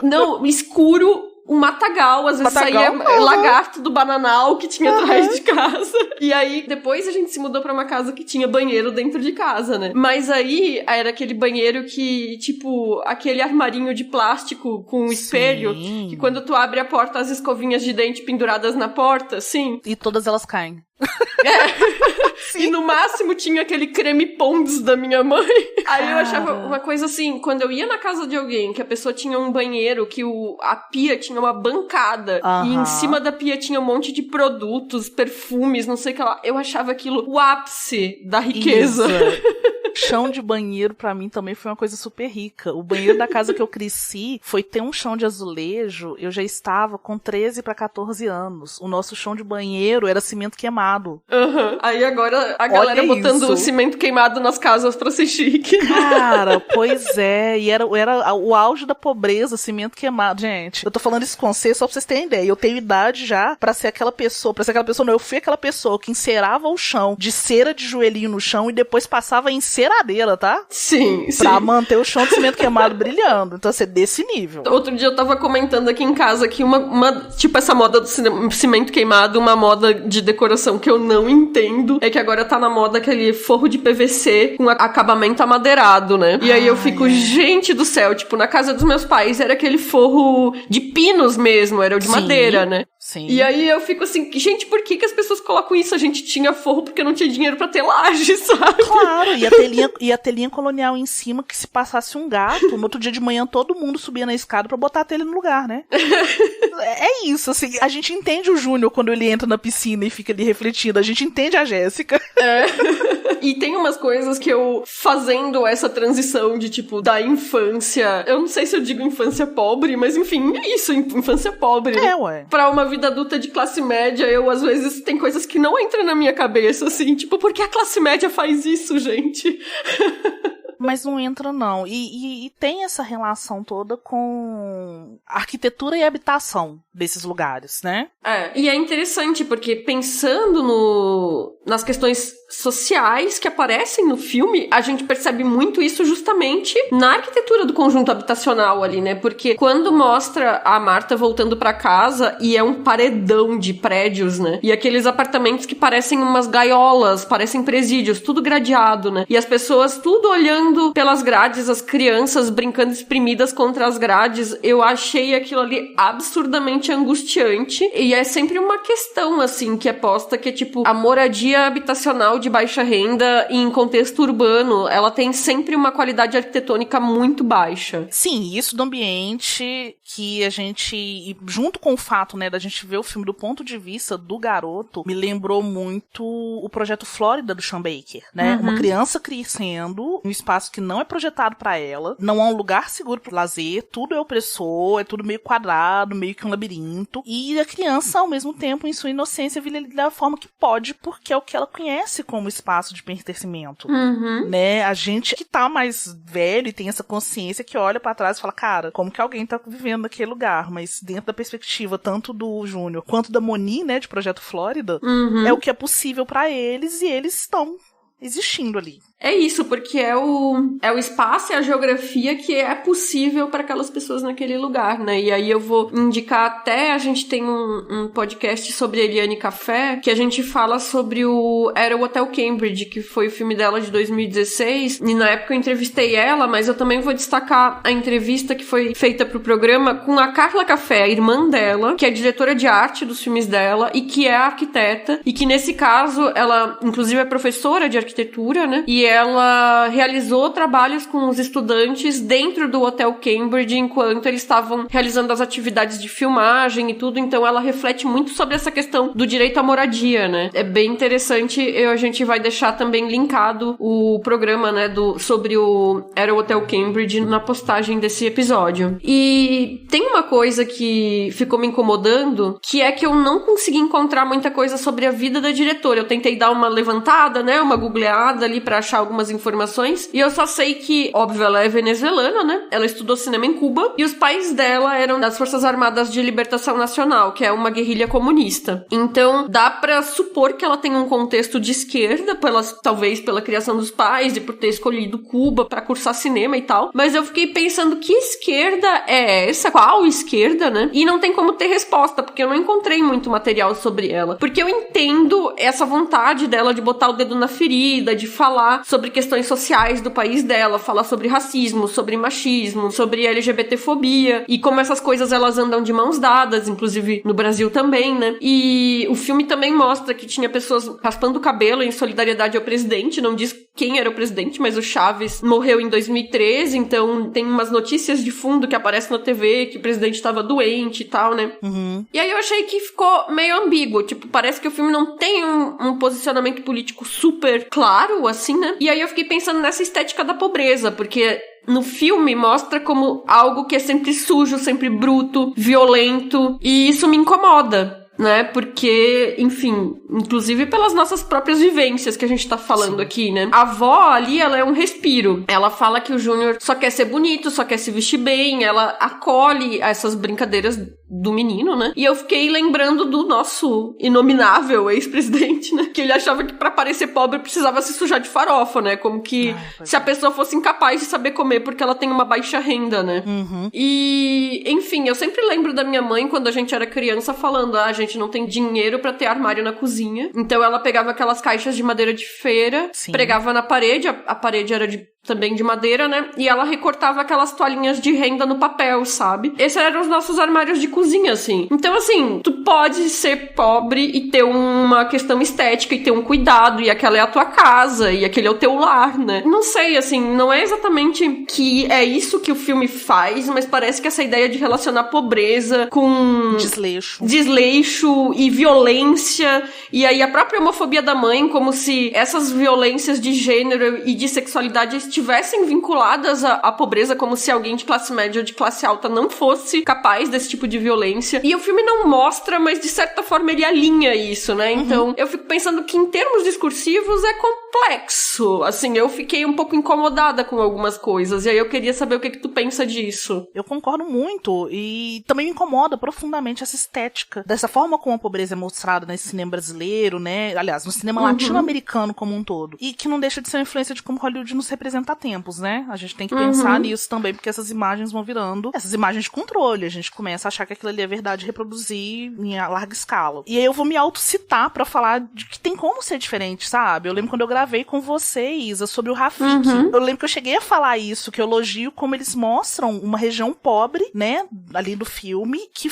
Não, escuro. Um matagal, às vezes saía lagarto do bananal que tinha atrás de casa. E aí, depois a gente se mudou pra uma casa que tinha banheiro dentro de casa, né? Mas aí, era aquele banheiro que, tipo, aquele armarinho de plástico com um espelho, que quando tu abre a porta, as escovinhas de dente penduradas na porta, assim. E todas elas caem. E no máximo tinha aquele creme Pond's da minha mãe. Aí eu achava uma coisa assim, quando eu ia na casa de alguém, que a pessoa tinha um banheiro, que a pia tinha uma bancada, e em cima da pia tinha um monte de produtos, perfumes, não sei o que lá, eu achava aquilo o ápice da riqueza. Chão de banheiro, pra mim, também foi uma coisa super rica. O banheiro da casa que eu cresci foi ter um chão de azulejo, eu já estava com 13 pra 14 anos. O nosso chão de banheiro era cimento queimado. Aí agora a galera botando o cimento queimado nas casas pra ser chique. Cara, pois é. E era o auge da pobreza, cimento queimado. Gente, eu tô falando isso com vocês só pra vocês terem ideia. Eu tenho idade já pra ser aquela pessoa. Não, eu fui aquela pessoa que encerava o chão de cera de joelhinho no chão e depois passava em enceradeira, tá? Sim. Pra manter o chão de cimento queimado brilhando. Então, assim, desse nível. Outro dia eu tava comentando aqui em casa que tipo, essa moda do cimento queimado, uma moda de decoração que eu não entendo, é que agora tá na moda aquele forro de PVC com acabamento amadeirado, né? E aí eu fico, gente do céu, tipo, na casa dos meus pais era aquele forro de pinos mesmo, era o de madeira, né? Sim. E aí eu fico assim, gente, por que as pessoas colocam isso? A gente tinha forro porque não tinha dinheiro pra ter laje, sabe? Claro, e a telinha colonial em cima, que se passasse um gato, no outro dia de manhã todo mundo subia na escada pra botar a telha no lugar, né? É isso, assim, a gente entende o Júnior quando ele entra na piscina e fica ali refletindo, a gente entende a Jéssica. E tem umas coisas que eu, fazendo essa transição de, tipo, da infância, eu não sei se eu digo infância pobre, mas enfim, é isso, infância pobre. Ué. Pra uma vida adulta de classe média, eu, às vezes, tem coisas que não entram na minha cabeça, assim, tipo, por que a classe média faz isso, gente? Mas não entra, não. E tem essa relação toda com arquitetura e habitação desses lugares, né? E é interessante, porque pensando nas questões sociais que aparecem no filme, a gente percebe muito isso justamente na arquitetura do conjunto habitacional ali, né? Porque quando mostra a Marta voltando pra casa e é um paredão de prédios, né? E aqueles apartamentos que parecem umas gaiolas, parecem presídios, tudo gradeado, né? E as pessoas tudo olhando pelas grades, as crianças brincando espremidas contra as grades, eu achei aquilo ali absurdamente angustiante. E é sempre uma questão, assim, que é posta, que é tipo, a moradia habitacional de baixa renda em contexto urbano, ela tem sempre uma qualidade arquitetônica muito baixa. Sim, isso do ambiente que a gente, junto com o fato, né, da gente ver o filme do ponto de vista do garoto, me lembrou muito o Projeto Flórida do Sean Baker, né? Uma criança crescendo um espaço que não é projetado pra ela, não é um lugar seguro pro lazer, tudo é opressor, é tudo meio quadrado, meio que um labirinto, e a criança, ao mesmo tempo, em sua inocência, vive ali da forma que pode, porque é o que ela conhece como espaço de pertencimento, né? A gente que tá mais velho e tem essa consciência que olha pra trás e fala, cara, como que alguém tá vivendo naquele lugar? Mas dentro da perspectiva tanto do Júnior quanto da Moni, né, de Projeto Flórida, é o que é possível pra eles, e eles estão existindo ali. É isso, porque é o espaço e a geografia que é possível para aquelas pessoas naquele lugar, né? E aí eu vou indicar até, a gente tem um podcast sobre Eliane Café, que a gente fala sobre era o Hotel Cambridge, que foi o filme dela de 2016, e na época eu entrevistei ela, mas eu também vou destacar a entrevista que foi feita pro programa com a Carla Café, a irmã dela, que é diretora de arte dos filmes dela e que é arquiteta, e que nesse caso, ela inclusive é professora de arquitetura, né? E ela realizou trabalhos com os estudantes dentro do Hotel Cambridge enquanto eles estavam realizando as atividades de filmagem e tudo, então ela reflete muito sobre essa questão do direito à moradia, né? É bem interessante, a gente vai deixar também linkado o programa, né, sobre Era o Hotel Cambridge na postagem desse episódio. E tem uma coisa que ficou me incomodando, que é que eu não consegui encontrar muita coisa sobre a vida da diretora. Eu tentei dar uma levantada, né, uma googleada ali pra achar algumas informações, e eu só sei que, óbvio, ela é venezuelana, né? Ela estudou cinema em Cuba, e os pais dela eram das Forças Armadas de Libertação Nacional, que é uma guerrilha comunista. Então, dá pra supor que ela tem um contexto de esquerda, talvez pela criação dos pais e por ter escolhido Cuba pra cursar cinema e tal, mas eu fiquei pensando, que esquerda é essa? Qual esquerda, né? E não tem como ter resposta, porque eu não encontrei muito material sobre ela. Porque eu entendo essa vontade dela de botar o dedo na ferida, de falar sobre questões sociais do país dela, falar sobre racismo, sobre machismo, sobre LGBTfobia, e como essas coisas elas andam de mãos dadas, inclusive no Brasil também, né? E o filme também mostra que tinha pessoas raspando o cabelo em solidariedade ao presidente, não diz quem era o presidente, mas o Chaves morreu em 2013, então tem umas notícias de fundo que aparecem na TV, que o presidente estava doente e tal, né? Uhum. E aí eu achei que ficou meio ambíguo, tipo, parece que o filme não tem um posicionamento político super claro, assim, né? E aí eu fiquei pensando nessa estética da pobreza, porque no filme mostra como algo que é sempre sujo, sempre bruto, violento, e isso me incomoda, né? Porque, enfim, inclusive pelas nossas próprias vivências que a gente tá falando aqui, né? A avó ali, ela é um respiro. Ela fala que o Júnior só quer ser bonito, só quer se vestir bem, ela acolhe essas brincadeiras do menino, né? E eu fiquei lembrando do nosso inominável ex-presidente, né? Que ele achava que pra parecer pobre precisava se sujar de farofa, né? Como que se a pessoa fosse incapaz de saber comer porque ela tem uma baixa renda, né? Uhum. E, enfim, eu sempre lembro da minha mãe, quando a gente era criança, falando, a gente não tem dinheiro pra ter armário na cozinha. Então ela pegava aquelas caixas de madeira de feira, Sim. pregava na parede, a parede era também de madeira, né? E ela recortava aquelas toalhinhas de renda no papel, sabe? Esses eram os nossos armários de cozinha, assim. Então, assim, tu pode ser pobre e ter uma questão estética e ter um cuidado, e aquela é a tua casa, e aquele é o teu lar, né? Não sei, assim, não é exatamente que é isso que o filme faz, mas parece que essa ideia de relacionar pobreza com desleixo e violência, e aí a própria homofobia da mãe, como se essas violências de gênero e de sexualidade estivessem vinculadas à pobreza, como se alguém de classe média ou de classe alta não fosse capaz desse tipo de violência. E o filme não mostra, mas de certa forma ele alinha isso, né? Então, eu fico pensando que em termos discursivos é complexo. Assim, eu fiquei um pouco incomodada com algumas coisas, e aí eu queria saber o que tu pensa disso. Eu concordo muito, e também me incomoda profundamente essa estética, dessa forma como a pobreza é mostrada nesse cinema brasileiro, né? Aliás, no cinema latino-americano como um todo. E que não deixa de ser uma influência de como Hollywood nos representa há tempos, né? A gente tem que pensar nisso também, porque essas imagens vão virando essas imagens de controle. A gente começa a achar que aquilo ali é verdade, reproduzir em larga escala. E aí eu vou me autocitar pra falar de que tem como ser diferente, sabe? Eu lembro quando eu gravei com você, Isa, sobre o Rafiki. Eu lembro que eu cheguei a falar isso, que eu elogio como eles mostram uma região pobre, né? Ali do filme, que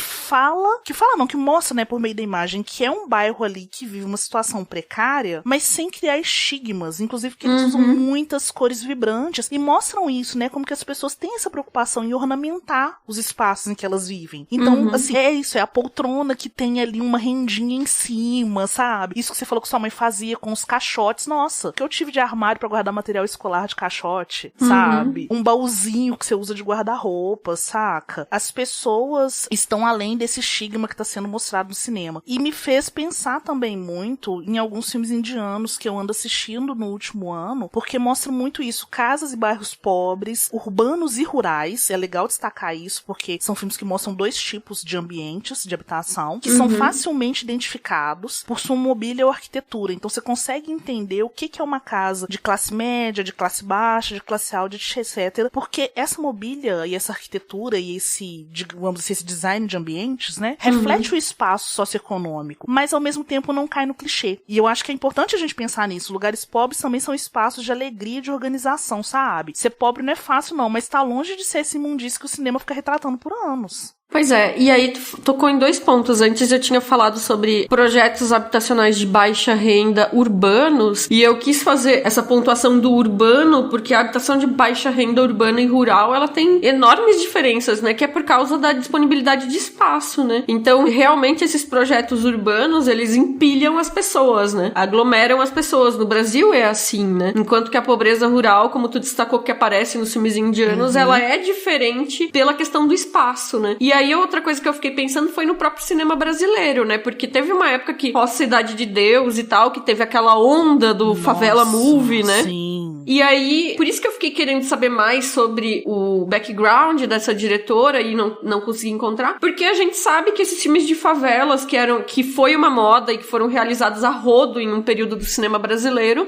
mostra, né, por meio da imagem, que é um bairro ali que vive uma situação precária, mas sem criar estigmas. Inclusive que eles usam muitas cores vibrantes e mostram isso, né? Como que as pessoas têm essa preocupação em ornamentar os espaços em que elas vivem. Então, assim, é isso, é a poltrona que tem ali uma rendinha em cima, sabe? Isso que você falou que sua mãe fazia com os caixotes, nossa, que eu tive de armário pra guardar material escolar de caixote, sabe? Um baúzinho que você usa de guarda-roupa, saca? As pessoas estão além desse estigma que tá sendo mostrado no cinema. E me fez pensar também muito em alguns filmes indianos que eu ando assistindo no último ano, porque mostra muito isso, casas e bairros pobres, urbanos e rurais. É legal destacar isso, porque são filmes que mostram dois tipos de ambientes de habitação, que são facilmente identificados por sua mobília ou arquitetura. Então você consegue entender o que é uma casa de classe média, de classe baixa, de classe alta, etc. Porque essa mobília e essa arquitetura e esse, digamos assim, esse design de ambientes, né, reflete o espaço socioeconômico, mas ao mesmo tempo não cai no clichê. E eu acho que é importante a gente pensar nisso. Lugares pobres também são espaços de alegria e de organização, sabe? Ser pobre não é fácil não, mas tá longe de ser esse imundício que o cinema fica retratando por anos. Pois é, e aí tu tocou em 2 pontos. Antes eu tinha falado sobre projetos habitacionais de baixa renda urbanos, e eu quis fazer essa pontuação do urbano, porque a habitação de baixa renda urbana e rural, ela tem enormes diferenças, né, que é por causa da disponibilidade de espaço, né. Então, realmente, esses projetos urbanos, eles empilham as pessoas, né, aglomeram as pessoas. No Brasil é assim, né, enquanto que a pobreza rural, como tu destacou que aparece nos filmes indianos, ela é diferente pela questão do espaço, né. E aí, outra coisa que eu fiquei pensando foi no próprio cinema brasileiro, né? Porque teve uma época que, pós Cidade de Deus e tal, que teve aquela onda do Favela Movie, né? Sim. E aí, por isso que eu fiquei querendo saber mais sobre o background dessa diretora e não consegui encontrar. Porque a gente sabe que esses filmes de favelas, que foi uma moda e que foram realizados a rodo em um período do cinema brasileiro,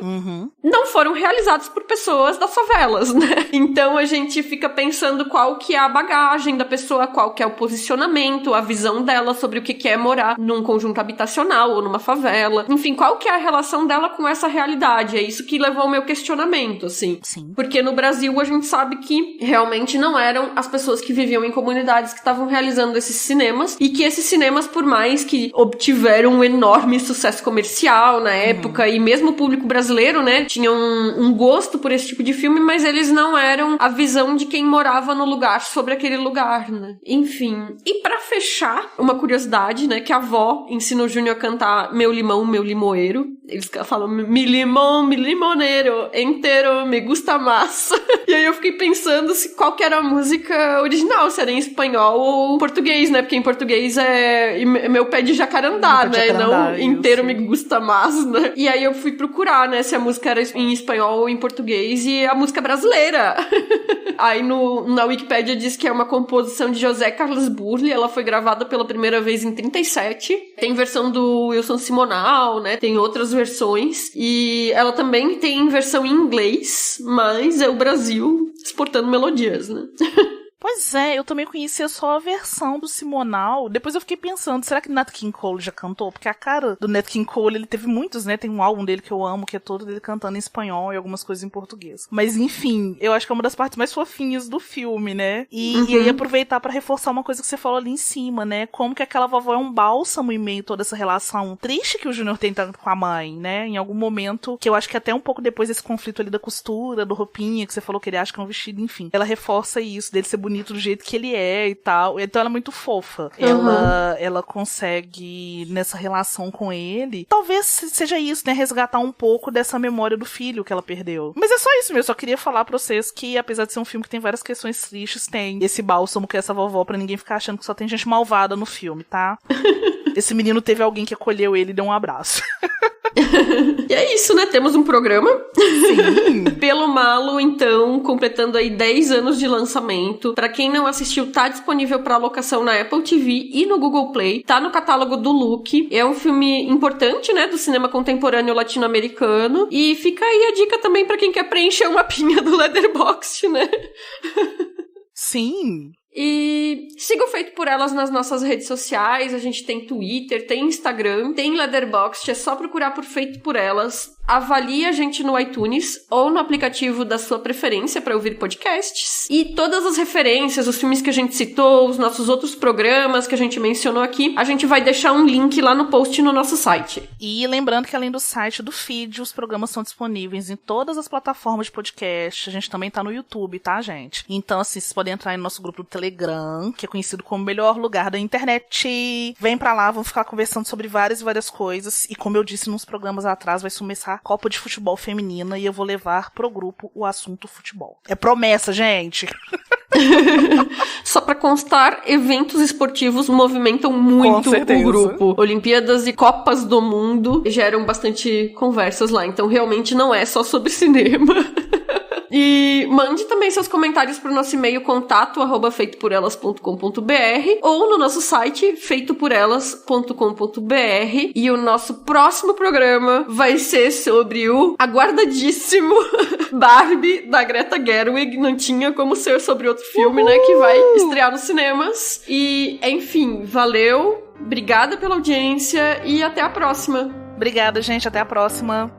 não foram realizados por pessoas das favelas, né? Então a gente fica pensando qual que é a bagagem da pessoa, qual que é o posicionamento, a visão dela sobre o que é morar num conjunto habitacional ou numa favela. Enfim, qual que é a relação dela com essa realidade? É isso que levou ao meu questionamento, assim. Sim. Porque no Brasil a gente sabe que realmente não eram as pessoas que viviam em comunidades que estavam realizando esses cinemas, e que esses cinemas, por mais que obtiveram um enorme sucesso comercial na época, e mesmo o público brasileiro, né, tinha um gosto por esse tipo de filme, mas eles não eram a visão de quem morava no lugar sobre aquele lugar, né. Enfim. E pra fechar, uma curiosidade, né, que a avó ensina o Júnior a cantar Meu Limão, Meu Limoeiro. Eles falam mi limão, mi limoneiro, inteiro, me gusta mais. E aí eu fiquei pensando qual que era a música original, se era em espanhol ou português, né, porque em português é meu pé de jacarandá, né, não inteiro me gusta mais, né. E aí eu fui procurar, né, se a música era em espanhol ou em português, e a música brasileira. Aí na Wikipédia diz que é uma composição de José Carlos Burle, ela foi gravada pela primeira vez em 37. Tem versão do Wilson Simonal, né? Tem outras versões. E ela também tem versão em inglês, mas é o Brasil exportando melodias, né? Pois é, eu também conhecia só a versão do Simonal. Depois eu fiquei pensando, será que Nat King Cole já cantou? Porque a cara do Nat King Cole, ele teve muitos, né? Tem um álbum dele que eu amo, que é todo dele cantando em espanhol e algumas coisas em português. Mas enfim, eu acho que é uma das partes mais fofinhas do filme, né? E aí aproveitar pra reforçar uma coisa que você falou ali em cima, né? Como que aquela vovó é um bálsamo em meio a toda essa relação triste que o Júnior tem com a mãe, né? Em algum momento, que eu acho que até um pouco depois desse conflito ali da costura, do roupinha, que você falou que ele acha que é um vestido, enfim. Ela reforça isso, dele ser bonito do jeito que ele é e tal. Então ela é muito fofa. Ela consegue, nessa relação com ele, talvez seja isso, né? Resgatar um pouco dessa memória do filho que ela perdeu. Mas é só isso mesmo. Eu só queria falar pra vocês que, apesar de ser um filme que tem várias questões tristes, tem esse bálsamo que é essa vovó, pra ninguém ficar achando que só tem gente malvada no filme, tá? Esse menino teve alguém que acolheu ele e deu um abraço. E é isso, né? Temos um programa. Sim. Pelo Malo, então, completando aí 10 anos de lançamento. Pra quem não assistiu, tá disponível pra locação na Apple TV e no Google Play. Tá no catálogo do Look. É um filme importante, né? Do cinema contemporâneo latino-americano. E fica aí a dica também pra quem quer preencher uma pinha do Letterboxd, né? Sim. E siga o Feito por Elas nas nossas redes sociais. A gente tem Twitter, tem Instagram, tem Letterboxd. É só procurar por Feito por Elas. Avalie a gente no iTunes ou no aplicativo da sua preferência para ouvir podcasts. E todas as referências, os filmes que a gente citou, os nossos outros programas que a gente mencionou aqui, a gente vai deixar um link lá no post no nosso site. E lembrando que além do site do feed, os programas são disponíveis em todas as plataformas de podcast. A gente também tá no YouTube, tá, gente? Então, assim, vocês podem entrar no nosso grupo do Telegram, que é conhecido como o melhor lugar da internet. Vem pra lá, vamos ficar conversando sobre várias e várias coisas. E como eu disse nos programas atrás, vai começar a Copa de Futebol Feminina e eu vou levar pro grupo o assunto futebol. É promessa, gente! Só pra constar, eventos esportivos movimentam muito o grupo. Olimpíadas e Copas do Mundo geram bastante conversas lá. Então realmente não é só sobre cinema. E mande também seus comentários pro nosso e-mail contato@feitoporelas.com.br ou no nosso site feitoporelas.com.br. E o nosso próximo programa vai ser sobre o aguardadíssimo Barbie da Greta Gerwig. Não tinha como ser sobre outro filme, né, que vai estrear nos cinemas. E, enfim, valeu, obrigada pela audiência e até a próxima. Obrigada, gente, até a próxima.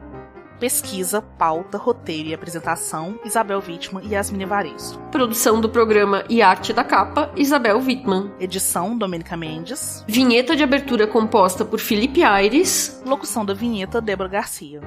Pesquisa, pauta, roteiro e apresentação, Isabel Wittmann e Yasmine Evaristo. Produção do programa e arte da capa, Isabel Wittmann. Edição, Domênica Mendes. Vinheta de abertura composta por Felipe Aires. Locução da vinheta, Débora Garcia.